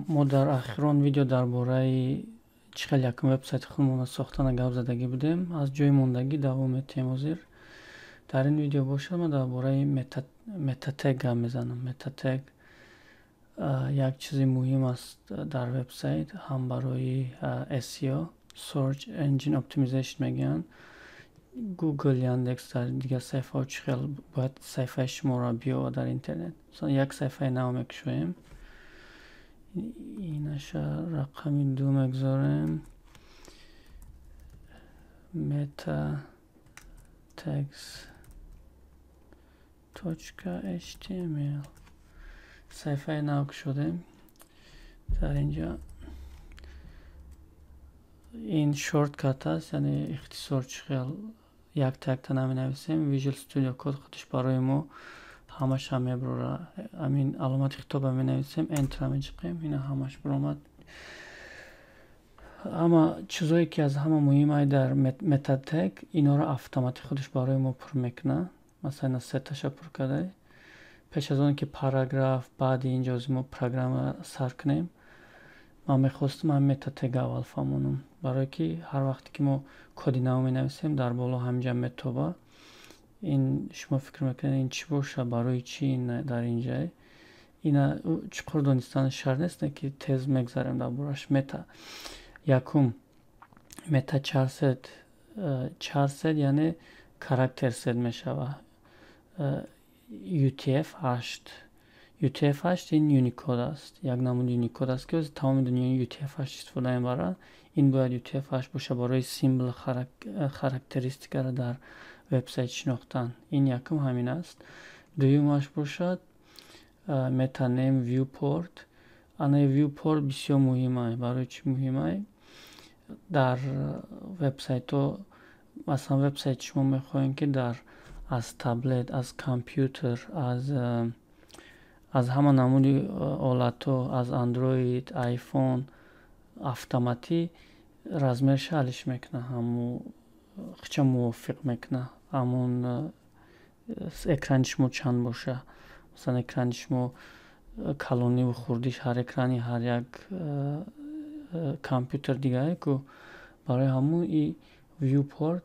мо дар ахирон видео дар бораи чӣ хел якум вебсайти худмонро сохтана гап задагӣ будем. Аз ҷои мондагӣ давом метем ҳозир. Дар ин видео бошад мо дар бораи метатег гап мезанам. Метатег як чизи муҳим аст дар вебсайт, ҳам барои SEO, Search Engine Optimization мегӯянд. Google, Яндекс дар дигар саҳифаҳо чӣ хел бояд саҳифаи шуморо биёрад дар интернет. Мисалан як саҳифаи нав мекушоем, инаша рақами 2 мегзорем, metatags.html саҳифаи нав кушодем. Дар инҷа ин шорткат аст, яъне ихтисор чӣ хел як такта наменависем. Visual Studio Code худаш барои мо ҳамаша мебарора. Амин аломати хитоба менависем, Enter меҷиқем, ина ҳамаш биромад. Ама чизое ки аз ҳама муҳимай дар метатег, иноро автоматик худаш барои мо пур мекунад. Масалан ина сеташа пур кардай. Пеш аз он ки параграф баъди инҷози мо программа сар кунем, ман мехостам ҳам метатега аввал фаҳмонам, барое ки ҳар вақте ки мо коди нав менависем дар боло ҳамҷа метоба. Ин шумо фикр мекунед ин чӣ боша, барои чӣ ин дар инҷа? Ина чуқур донистани шарт нест, ки тез мегзарем дар бораш. Мета якум мета чарсет яъне карактер сет мешава. UTF-8 ин Unicode аст. Як намуди Unicode аст ки аз тамоми дунё UTF-8 истифода мебарад. Ин бояд UTF-8 боша барои символ характеристикаро дар вебсайт шинохтан. Ин якум ҳамин аст. Дуюмаш бошад metaname viewport. Ана viewport бисёр муҳимай. Барои чӣ муҳимай? Дар вебсайтҳо, масалан вебсайти шумо мехоҳем ки аз таблет, аз компютер, аз ҳама намуди олатҳо, аз Android, iPhone автоматӣ размерша алиш мекунад, ҳамун хича мувофиқ мекунад ҳамун экрани шумо чанд боша. Масалан экрани шумо калониву хурдиш ҳар экрани ҳар як компютер дигае ку. Барои ҳамун и viewport,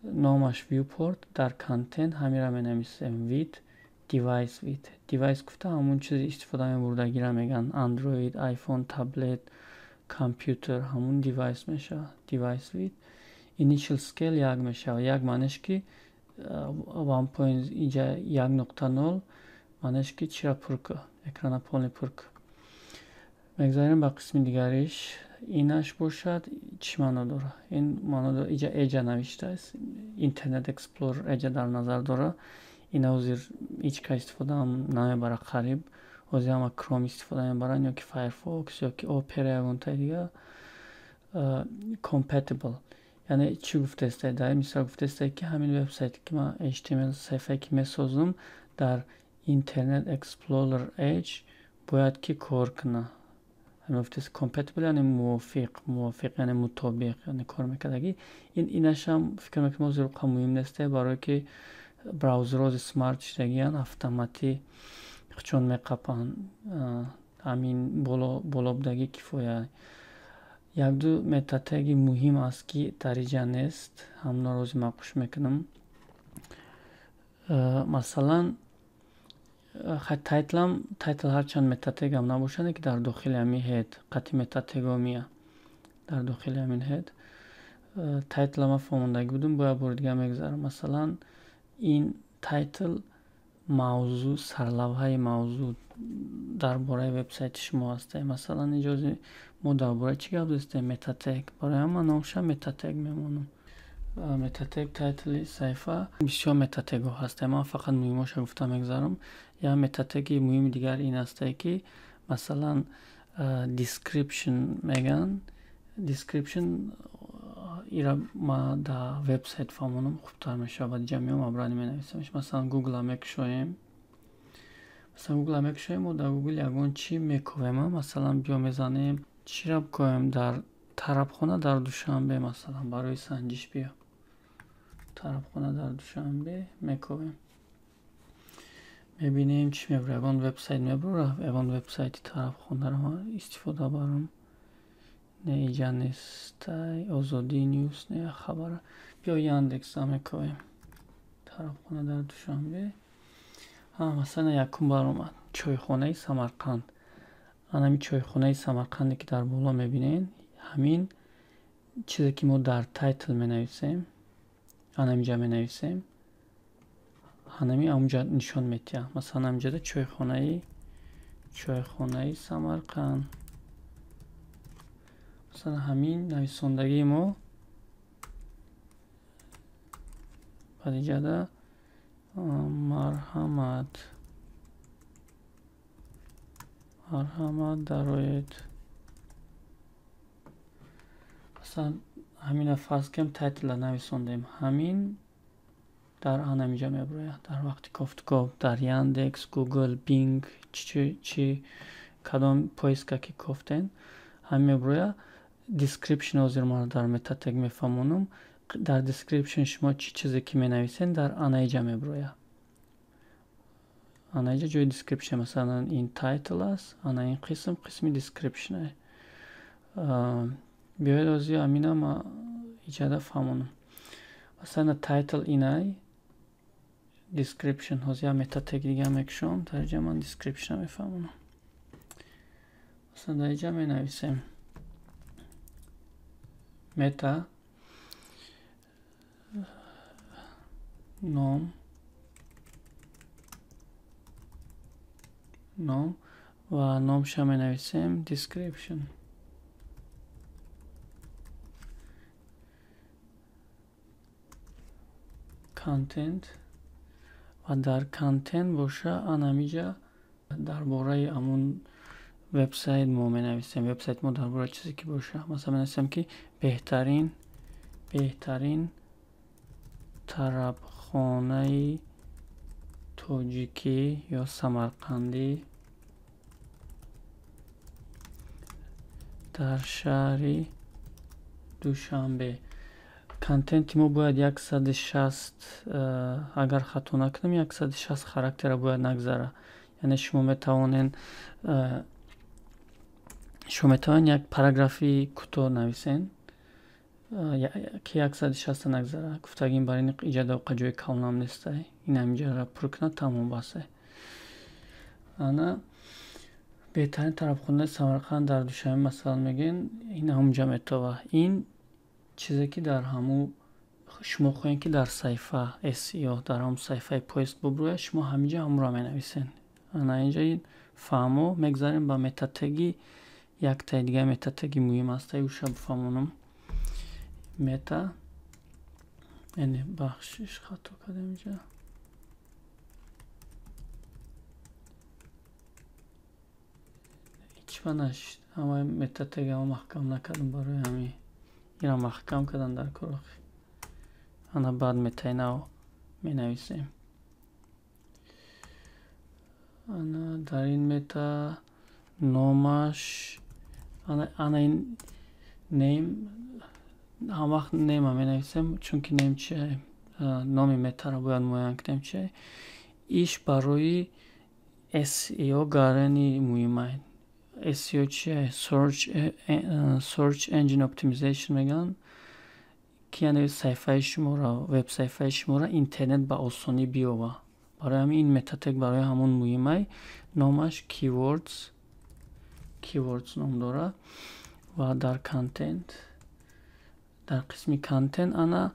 номаш viewport, дар контент ҳамира менависем with device with. Device гуфта ҳамун чизи истифода мебурдагира меган. Android, iPhone, таблет, компютер ҳамун device мешавад. Device with. Initial scale як мешавад. Як маънеш ки 1.0 маънеш ки чира пурка, экрана полни пурка. мегзарем ба қисми дигариш. Инаш бошад чӣ маъно дорад? Ин маъно дорад иҷа эҷа навиштааст. Internet Explorer эҷа дар назар дорад. Ина ҳозир ҳеҷ кас истифода намебарад қариб. ҳозир ҳама Chrome истифода мебаранд ё ки Firefox ё ки Opera ягонтаи дигар. Compatible яъне чӣ гуфтаистед? Дар мисол гуфтаистед ки ҳамин вебсайте ки ман HTML саҳифае ки месозам дар Internet Explorer Edge бояд ки кор кунад. Compatible яъне мувофиқ яъне мутобиқ яъне кор мекардагӣ. Инашам фикр мекунам ҳозир уқа муҳим нест, барое ки браузерози смарт шудагиян автоматӣ хучон меқапанд. Ҳамин боло будагӣ кифоя. Як-ду метатеги муҳим аст ки дар инҷа нест, ҳамуна рози мақуш мекунам. Масалан тайтл ҳарчанд метатегам набошад, ки дар дохили ҳамин ҳед қатъи метатего меяд. Дар дохили ҳамин ҳед тайтла ман фаҳмондагӣ будам, бояд бори дигар мегзарам. Масалан ин тайтл мавзӯъ, сарлавҳаи мавзӯъ дар бораи вебсайти шумо аст. Масалан иҷози мо дар бораи чӣ гап дӯстем? Метатег. Барои ҳама номша метатег мемонам. Метатег тайтли саҳифа. Бисёр метатегҳо ҳаст. Ман фақат муҳимоша гуфта мегзарам. Як метатеги муҳими дигар ин аст ки масалан description меган. Description ира ма дар вебсайт фаҳмонам хубтар мешавад. Ба диҷа меом абрани менависамш. Масалан Google мекушоем. Мо дар Google ягон чӣ мековем. Масалан биё мезанем чира бикоем дар тарабхона дар Душанбе, масалан барои санҷиш биё. Тарабхона дар Душанбе мековем. мебинем чӣ мебурад. Ягон вебсайт мебурад. Ягон вебсайти тарабхонаро истифода барам. Не иҷа нестай Озодӣ ньюс не хабара. Биё Яндексам мекавем. Тарабхона дар Душанбе. Масалан якум баромад. Чойхонаи Самарқанд. Анами чойхонаи Самарқанде ки дар боло мебинен, ҳамин чизе ки мо дар тайтл менависем, анамиҷа менависем, ҳанами амуҷа нишон метиҳад. Масалан амҷада чойхонаи Самарқанд. Масалан ҳамин нависондагии мо бадиҷада марҳамат дароед. масалан ҳамина фарз кем тайтла нависондем. ҳамин дар анамиҷа мебурояд. Дар вақти кофтукоф дар Яндекс, Google, Bing чи кадом поиска ки кофтен ҳам мебурояд. Description ҳозир ман дар метатег мефаҳмонам. Дар description шумо чӣ чизе ки менависен дар анаиҷа мебурояд. Анаиҷа ҷои description. Масалан ин тайтл аст, ана ин қисми description аст. биёед ҳозир амина ма иҷада фаҳмонам. Масалан тайтл инай description ҳозир метатег дига мекушам. Дар иҷа ман description мефаҳмонам. Масалан дар иҷа менависем мета ном ва номша менависем description. Content ва дар контент боша анамиҷа дар бораи амун вебсайт мо менависем. Вебсайт мо дар бораи чизе ки боша. Масалан менависем ки беҳтарин тарабхонаи тоҷикӣ ё самарқандӣ дар шаҳри Душанбе. Контенти мо бояд 160, агар хато накунам 160 характера бояд нагзара. Яъне шумо метавонед як параграфи кӯтоҳ нависен ки 160 нагзара. Гуфтагим бар ин иҷада оқа ҷои калонам нестай. Ин ҳамиҷаро пур кунад тамом басе. Ана беҳтарин тарабхонаи Самарқанд дар Душанбе масалан мегӯен, ин ҳамуҷа метова. Ин чизе ки дар ҳаму шумо хоҳем ки дар сайфа SEO дар ҳамун сайфаи поист бубурояд, шумо ҳамиҷа ҳамуро менависен. Ана инҷа ин фаҳмо мегзарем ба метатеги яктаи дига метатеги муҳим аст. Уша бифаҳмонам. мета яъне бахшиш хато кардем инҷа. ҳичба нашид. Ҳама метатегаам маҳкам накардам барои ҳамин. Ира маҳкам кардан дар короқи. Ана баъд метаи нав менависем. Ана дар ин мета номаш ана ин name ҳам вақт name менависем, чунки name чие номи метаро бояд муайян кунем чие. Иш барои SEO гарани муҳимаст. SEO чие? Search Engine Optimization меган ки яъне сайфаи шуморо, веб-сайфаи шуморо интернет ба осонӣ биёва. Барои ҳамин ин метатег барои ҳамун муҳимай. Номаш keywords ном дорад. Ва дар контент, дар қисми контент ана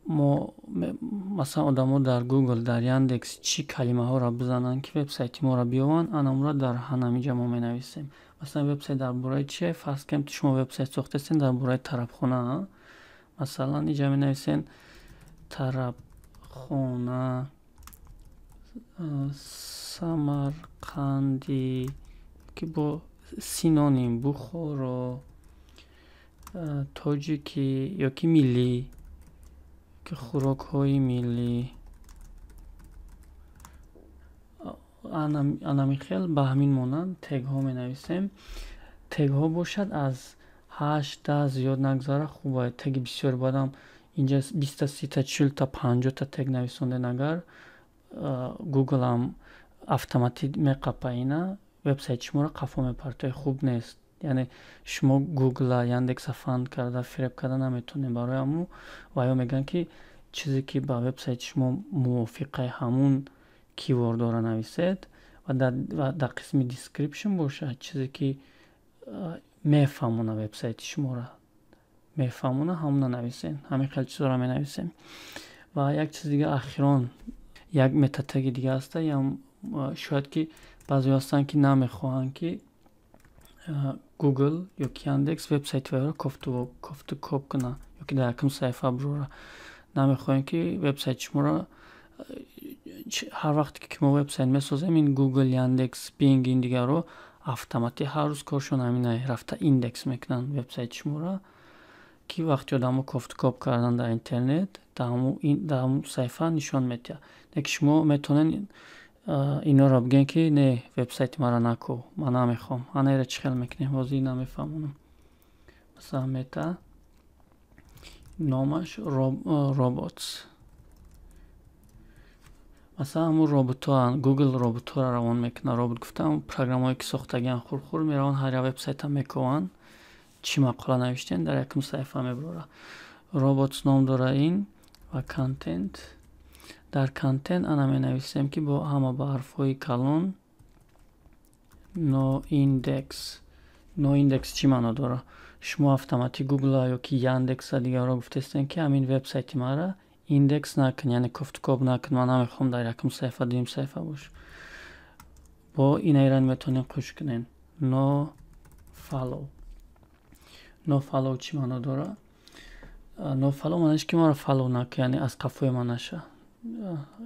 мо масалан одамо дар Google, дар Яндекс чӣ калимаҳоро бизананд ки вебсайти моро биёванд, анамуро дар ҳанамиҷа мо менависем. Масалан вебсайт дар бораи чие? Фарз кунем шумо вебсайт сохтастен дар бораи тарабхона. Масалан иҷа менависен тарабхона Самарқандӣ ки бо синоним Бухоро тоҷикӣ ёки миллӣ ки хӯрокҳои миллӣ. анамихел ба ҳамин монанд тегҳо менависем. Тегҳо бошад аз 8-10 зиёд нагзара хуб аст. Теги бисёр бадам инҷа 20 30 40 50 тег нависонден агар Google ам автоматӣ меқапа ина вебсайти шуморо қафо мепарад, то хуб нест. Яъне шумо Google-а, Яндекса фанд карда, фиреб карда наметонед. Барои ҳамун ваё мегӯянд, ки чизе ки ба вебсайти шумо мувофиқаи ҳамун кивордора нависед ва дар қисми description бошад, чизе ки мефаҳмона вебсайти шуморо мефаҳмона, ҳамуна нависед. Ҳамин хел чизоро менависем. Ва як чиз дига ахирон, як метатаги дига аста, шояд ки баъзеҳо ҳастанд ки намехоҳанд ки Google ё ки Яндекс вебсайти вайро кофту коп куна ё ки дар якум саҳифа бирора. Намехоҳем ки вебсайти шуморо ҳар вақте ки мо вебсайт месозем, ин Google, Яндекс, Bing ин дигарро автоматӣ ҳар рӯз коршон ҳаминае, рафта индекс мекунанд вебсайти шуморо, ки вақти одамо кофту коп кардан дар интернет дар ҳамун саҳифа нишон метиҳад. Деки шумо метавонед инора бигӯед, ки не, вебсайти маро накӯ, ман намехоҳам. Анаеро чӣ хел мекунем? ҳозир намефаҳмонам. Масалан мета номаш robots. Масалан ҳамун роботҳоан, Google роботҳоро равон мекунад. Робот гуфтам программое ки сохтагиан хурд мераванд ҳар як вебсайтам мекованд. Чӣ мақола навиштен дар якум саҳифа мебарад. Robots ном дора ин ва content. Дар content ана менависем ки бо ҳама ба ҳарфҳои калон no index чӣ маъно дора? Шумо автоматӣ Google ё ки Яндекса дигарро гуфтестен ки ҳамин вебсайти мара индекс накун, яъне кофтукоп накун, ман намехоҳам дар якум саҳифа, дуюм саҳифа бош. Бо инаира метавонем қӯш кунем. No follow чӣ маъно дора? No follow маънош ки маро follow накун, яъне аз қафои ман наша.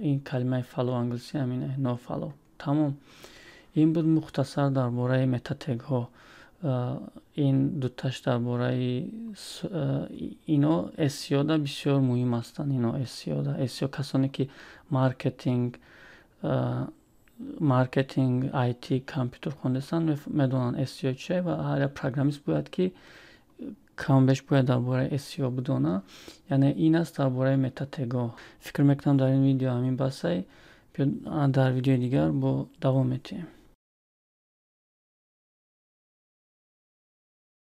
ин калимаи follow англиси ҳамин no follow. Тамом. Ин буд мухтасар дар бораи метатегҳо. Ин дуташ дар бораи ино SEO да бисёр муҳим ҳастанд. Ино SEO касоне ки маркетинг, IT, компютер хондастанд медонанд SEO чие ва ҳар як программист бояд ки камбеш бояд дар бораи SEO бидона. Яъне ин аст дар бораи метатегҳо. Фикр мекунам дар ин видео ҳамин басай. Дар видеои дигар бо давом метиҳем.